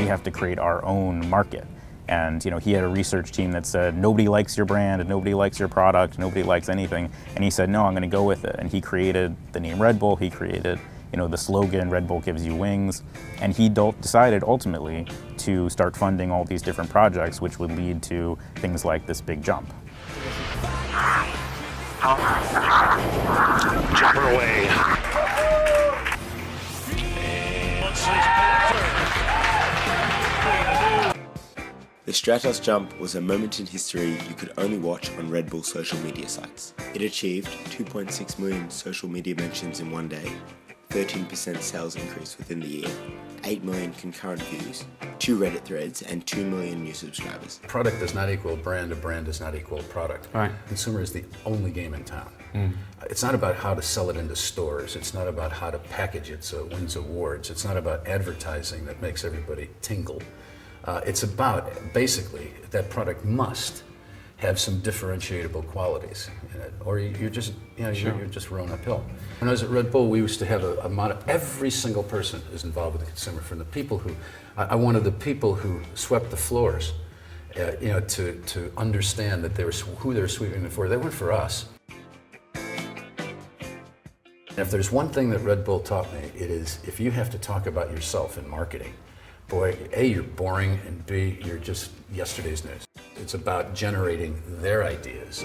we have to create our own market. And he had a research team that said, nobody likes your brand, and nobody likes your product, nobody likes anything. And he said, no, I'm going to go with it. And he created the name Red Bull, he created the slogan, Red Bull gives you wings. And he decided ultimately to start funding all these different projects, which would lead to things like this big jump. Jumper away. The Stratos jump was a moment in history you could only watch on Red Bull social media sites. It achieved 2.6 million social media mentions in one day, 13% sales increase within the year, 8 million concurrent views, 2 Reddit threads, and 2 million new subscribers. Product does not equal brand does not equal product. Right. Consumer is the only game in town. It's not about how to sell it into stores. It's not about how to package it so it wins awards. It's not about advertising that makes everybody tingle. It's about, basically, that product must have some differentiatable qualities in it, or you're just, you're just rowing uphill. When I was at Red Bull, we used to have a motto. Every single person is involved with the consumer. From the people who, I wanted the people who swept the floors, to understand that who they were sweeping it for. They weren't for us. And if there's one thing that Red Bull taught me, it is if you have to talk about yourself in marketing, boy, A, you're boring, and B, you're just yesterday's news. It's about generating their ideas.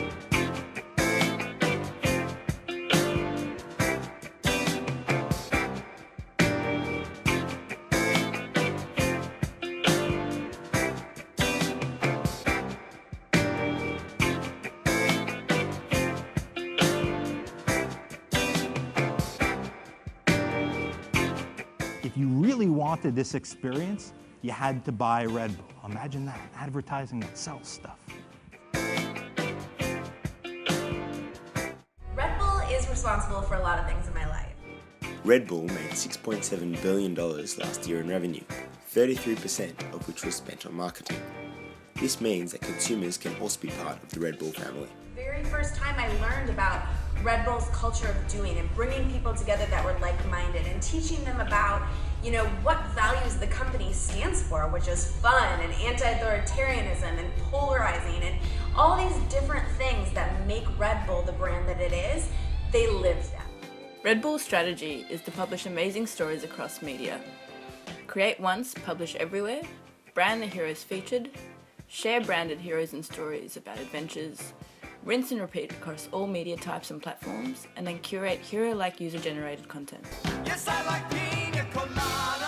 If you really wanted this experience, you had to buy Red Bull. Imagine that, advertising that sells stuff. Red Bull is responsible for a lot of things in my life. Red Bull made $6.7 billion last year in revenue, 33% of which was spent on marketing. This means that consumers can also be part of the Red Bull family. The very first time I learned about Red Bull's culture of doing and bringing people together that were like-minded and teaching them about, what values the company stands for, which is fun and anti-authoritarianism and polarizing and all these different things that make Red Bull the brand that it is, they lived that. Red Bull's strategy is to publish amazing stories across media. Create once, publish everywhere, brand the heroes featured, share branded heroes and stories about adventures, rinse and repeat across all media types and platforms, and then curate hero-like user-generated content. Yes, I like pina coladas.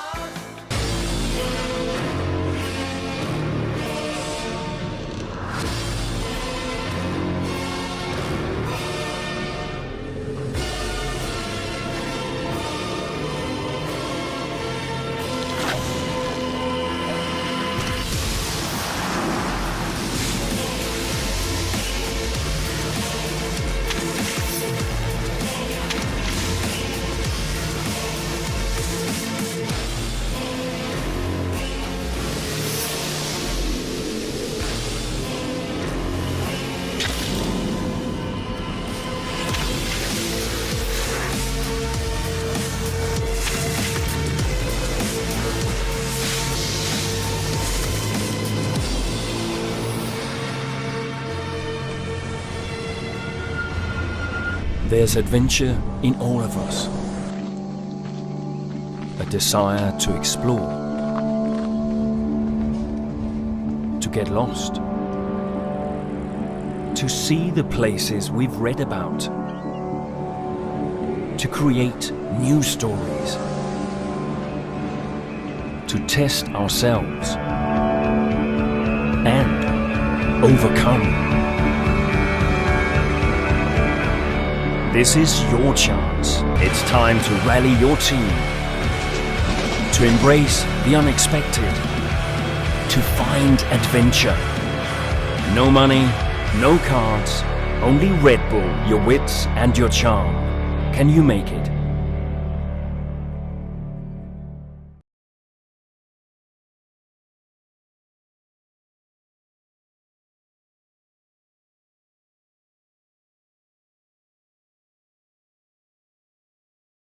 There's adventure in all of us. A desire to explore, to get lost, to see the places we've read about, to create new stories, to test ourselves and overcome. This is your chance. It's time to rally your team, to embrace the unexpected, to find adventure. No money, no cards, only Red Bull, your wits and your charm. Can you make it?